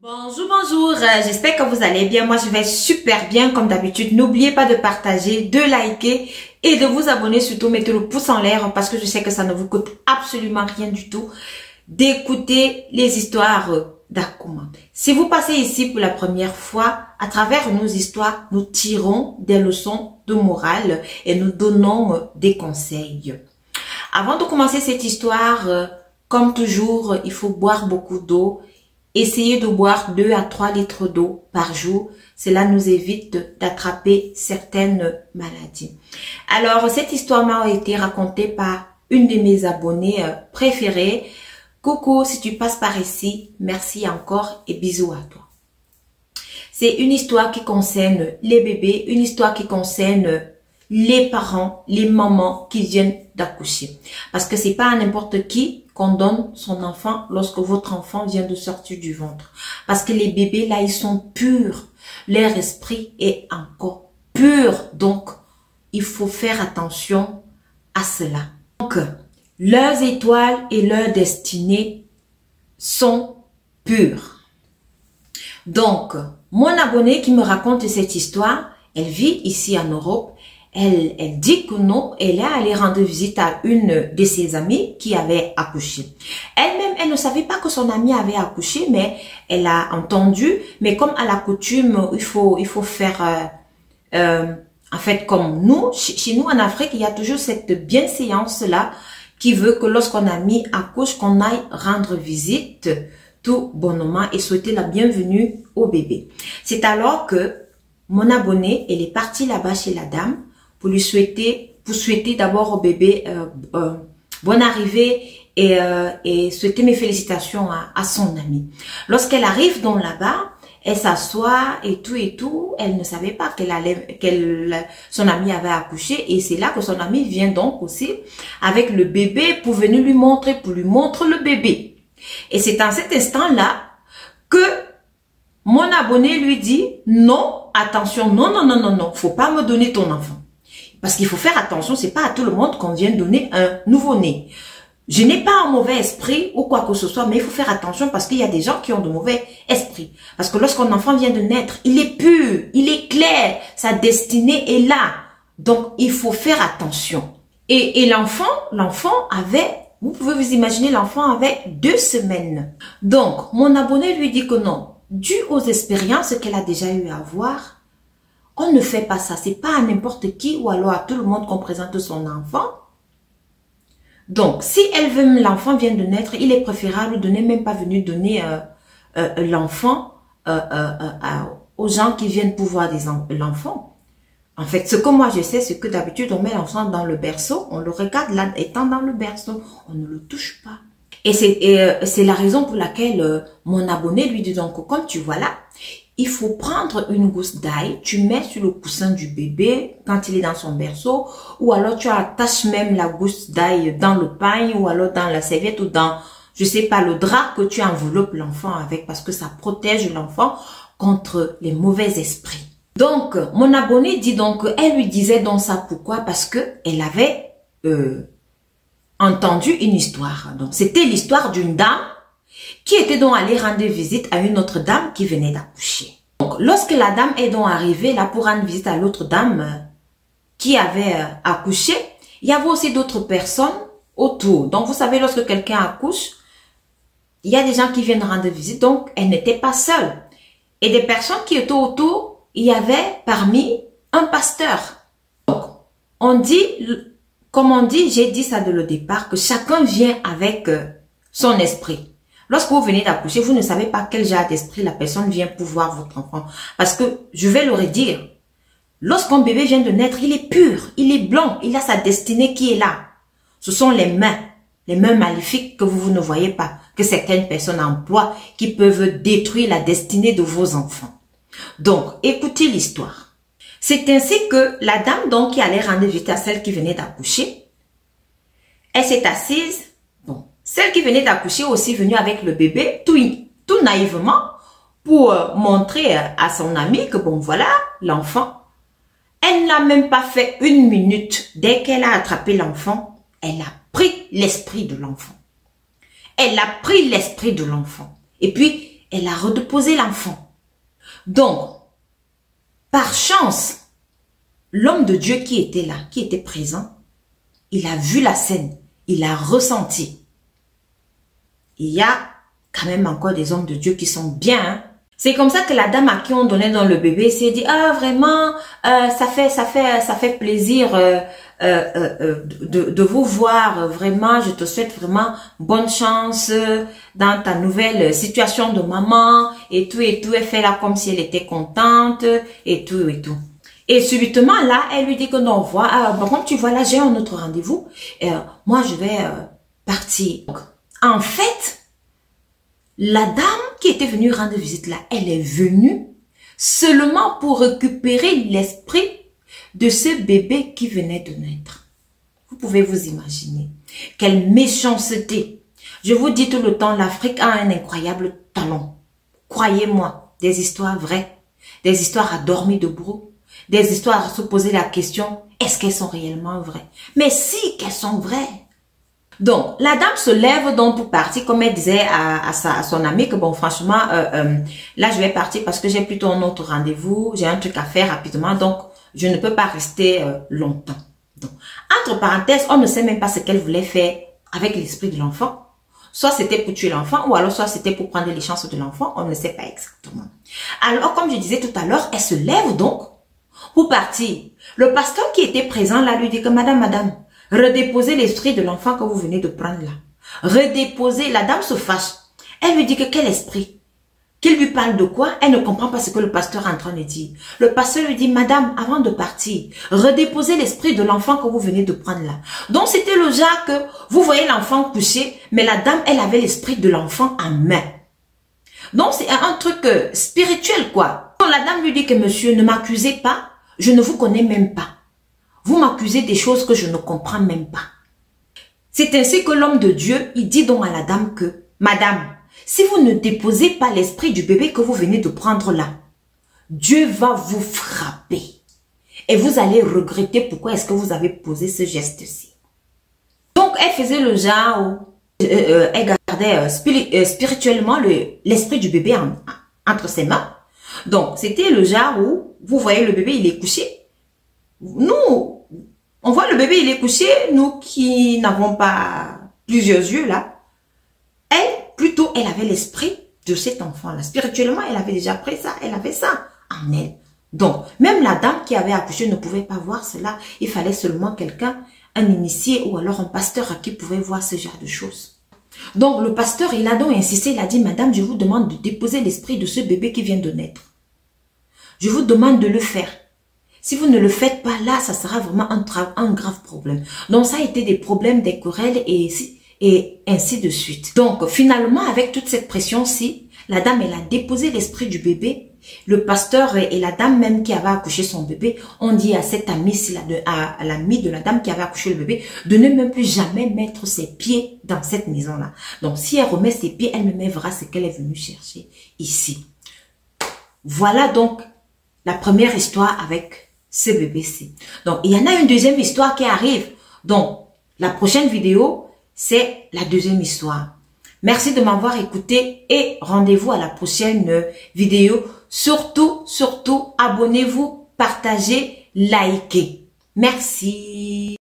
Bonjour, j'espère que vous allez bien. Moi, je vais super bien comme d'habitude. N'oubliez pas de partager, de liker et de vous abonner. Surtout, mettez le pouce en l'air parce que je sais que ça ne vous coûte absolument rien du tout d'écouter les histoires d'Akouma. Si vous passez ici pour la première fois, à travers nos histoires, nous tirons des leçons de morale et nous donnons des conseils. Avant de commencer cette histoire, comme toujours, il faut boire beaucoup d'eau. Essayez de boire 2 à 3 litres d'eau par jour. Cela nous évite d'attraper certaines maladies. Alors, cette histoire m'a été racontée par une de mes abonnées préférées. Coucou, si tu passes par ici, merci encore et bisous à toi. C'est une histoire qui concerne les bébés, une histoire qui concerne les parents, les mamans qui viennent d'accoucher. Parce que c'est pas à n'importe qui qu'on donne son enfant lorsque votre enfant vient de sortir du ventre. Parce que les bébés, là, ils sont purs. Leur esprit est encore pur. Donc, il faut faire attention à cela. Donc, leurs étoiles et leurs destinées sont pures. Donc, mon abonnée qui me raconte cette histoire, elle vit ici en Europe. Elle dit que non, elle est allée rendre visite à une de ses amies qui avait accouché. Elle-même, elle ne savait pas que son amie avait accouché, mais elle a entendu. Mais comme à la coutume, il faut faire, en fait, comme nous, chez nous en Afrique, il y a toujours cette bienséance-là qui veut que lorsqu'on a mis accouche, qu'on aille rendre visite tout bonnement et souhaiter la bienvenue au bébé. C'est alors que mon abonnée, elle est partie là-bas chez la dame pour souhaiter d'abord au bébé bonne arrivée et souhaiter mes félicitations à son amie. Lorsqu'elle arrive donc là-bas, elle s'assoit et tout, elle ne savait pas son amie avait accouché et c'est là que son amie vient donc aussi avec le bébé pour venir lui montrer le bébé. Et c'est en cet instant-là que mon abonné lui dit non, attention, non, faut pas me donner ton enfant. Parce qu'il faut faire attention, c'est pas à tout le monde qu'on vient donner un nouveau-né. Je n'ai pas un mauvais esprit ou quoi que ce soit, mais il faut faire attention parce qu'il y a des gens qui ont de mauvais esprits. Parce que lorsqu'un enfant vient de naître, il est pur, il est clair, sa destinée est là. Donc, il faut faire attention. Et l'enfant avait, vous pouvez vous imaginer, l'enfant avait 2 semaines. Donc, mon abonné lui dit que non, dû aux expériences qu'elle a déjà eu à voir, on ne fait pas ça. C'est pas à n'importe qui ou alors à tout le monde qu'on présente son enfant. Donc, si elle veut, l'enfant vient de naître, il est préférable de ne même pas venir donner l'enfant aux gens qui viennent pour voir l'enfant. En fait, ce que moi je sais, c'est que d'habitude, on met l'enfant dans le berceau, on le regarde là, étant dans le berceau, on ne le touche pas. Et c'est la raison pour laquelle mon abonné lui dit donc, comme tu vois là, il faut prendre une gousse d'ail, tu mets sur le coussin du bébé quand il est dans son berceau, ou alors tu attaches même la gousse d'ail dans le pagne, ou alors dans la serviette, ou dans, je sais pas, le drap que tu enveloppes l'enfant avec, parce que ça protège l'enfant contre les mauvais esprits. Donc, mon abonné dit donc, elle lui disait donc ça pourquoi? Parce que elle avait entendu une histoire. Donc, c'était l'histoire d'une dame qui était donc allée rendre visite à une autre dame qui venait d'accoucher. Donc, lorsque la dame est donc arrivée là pour rendre visite à l'autre dame qui avait accouché, il y avait aussi d'autres personnes autour. Donc, vous savez, lorsque quelqu'un accouche, il y a des gens qui viennent rendre visite. Donc, elle n'était pas seule. Et des personnes qui étaient autour, il y avait parmi un pasteur. Donc, on dit, comme on dit, j'ai dit ça dès le départ, que chacun vient avec son esprit. Lorsque vous venez d'accoucher, vous ne savez pas quel genre d'esprit la personne vient pour voir votre enfant. Parce que, je vais le redire, lorsqu'un bébé vient de naître, il est pur, il est blanc, il a sa destinée qui est là. Ce sont les mains maléfiques que vous ne voyez pas, que certaines personnes emploient, qui peuvent détruire la destinée de vos enfants. Donc, écoutez l'histoire. C'est ainsi que la dame donc qui allait rendre visite à celle qui venait d'accoucher, elle s'est assise. Celle qui venait d'accoucher aussi venue avec le bébé, tout naïvement, pour montrer à son amie que bon voilà, l'enfant. Elle n'a même pas fait 1 minute. Dès qu'elle a attrapé l'enfant, elle a pris l'esprit de l'enfant. Elle a pris l'esprit de l'enfant. Et puis, elle a redéposé l'enfant. Donc, par chance, l'homme de Dieu qui était là, qui était présent, il a vu la scène, il a ressenti. Il y a quand même encore des hommes de Dieu qui sont bien. Hein? C'est comme ça que la dame à qui on donnait dans le bébé s'est dit, ah vraiment, ça fait plaisir de vous voir. Vraiment, je te souhaite vraiment bonne chance dans ta nouvelle situation de maman et tout et tout. Elle fait là comme si elle était contente et tout et tout. Et subitement là, elle lui dit que non, par contre tu vois là, j'ai un autre rendez-vous. Moi je vais partir. Donc, en fait, la dame qui était venue rendre visite là, elle est venue seulement pour récupérer l'esprit de ce bébé qui venait de naître. Vous pouvez vous imaginer. Quelle méchanceté. Je vous dis tout le temps, l'Afrique a un incroyable talent. Croyez-moi, des histoires vraies, des histoires à dormir debout, des histoires à se poser la question, est-ce qu'elles sont réellement vraies? Mais si qu'elles sont vraies. Donc, la dame se lève donc pour partir, comme elle disait à son amie que bon, franchement, là, je vais partir parce que j'ai plutôt un autre rendez-vous, j'ai un truc à faire rapidement, donc je ne peux pas rester longtemps. Donc, entre parenthèses, on ne sait même pas ce qu'elle voulait faire avec l'esprit de l'enfant. Soit c'était pour tuer l'enfant, ou alors soit c'était pour prendre les chances de l'enfant, on ne sait pas exactement. Alors, comme je disais tout à l'heure, elle se lève donc pour partir. Le pasteur qui était présent là lui dit que madame, redéposez l'esprit de l'enfant que vous venez de prendre là. Redéposez. La dame se fâche. Elle lui dit que quel esprit? Qu'il lui parle de quoi? Elle ne comprend pas ce que le pasteur est en train de dire. Le pasteur lui dit, madame, avant de partir, redéposez l'esprit de l'enfant que vous venez de prendre là. Donc c'était le genre que vous voyez l'enfant couché, mais la dame, elle avait l'esprit de l'enfant en main. Donc c'est un truc spirituel quoi. Donc la dame lui dit que monsieur, ne m'accusez pas, je ne vous connais même pas. Vous m'accusez des choses que je ne comprends même pas. C'est ainsi que l'homme de Dieu, il dit donc à la dame que, madame, si vous ne déposez pas l'esprit du bébé que vous venez de prendre là, Dieu va vous frapper. Et vous allez regretter pourquoi est-ce que vous avez posé ce geste-ci. Donc, elle faisait le genre où elle gardait spirituellement l'esprit du bébé entre ses mains. Donc, c'était le genre où, vous voyez le bébé, il est couché. Nous, on voit le bébé, il est couché, nous qui n'avons pas plusieurs yeux là. Elle, plutôt, elle avait l'esprit de cet enfant-là. Spirituellement, elle avait déjà pris ça, elle avait ça en elle. Donc, même la dame qui avait accouché ne pouvait pas voir cela. Il fallait seulement quelqu'un, un initié ou alors un pasteur à qui pouvait voir ce genre de choses. Donc, le pasteur, il a donc insisté, il a dit, madame, je vous demande de déposer l'esprit de ce bébé qui vient de naître. Je vous demande de le faire. Si vous ne le faites pas là, ça sera vraiment un grave problème. Donc, ça a été des problèmes, des querelles et ainsi de suite. Donc, finalement, avec toute cette pression-ci, la dame, elle a déposé l'esprit du bébé. Le pasteur et la dame même qui avait accouché son bébé ont dit à cette amie-ci, à l'amie de la dame qui avait accouché le bébé, de ne même plus jamais mettre ses pieds dans cette maison-là. Donc, si elle remet ses pieds, elle me verra ce qu'elle est venue chercher ici. Voilà donc la première histoire avec ce bébé-ci. Donc, il y en a une deuxième histoire qui arrive. Donc, la prochaine vidéo, c'est la deuxième histoire. Merci de m'avoir écouté et rendez-vous à la prochaine vidéo. Surtout, abonnez-vous, partagez, likez. Merci.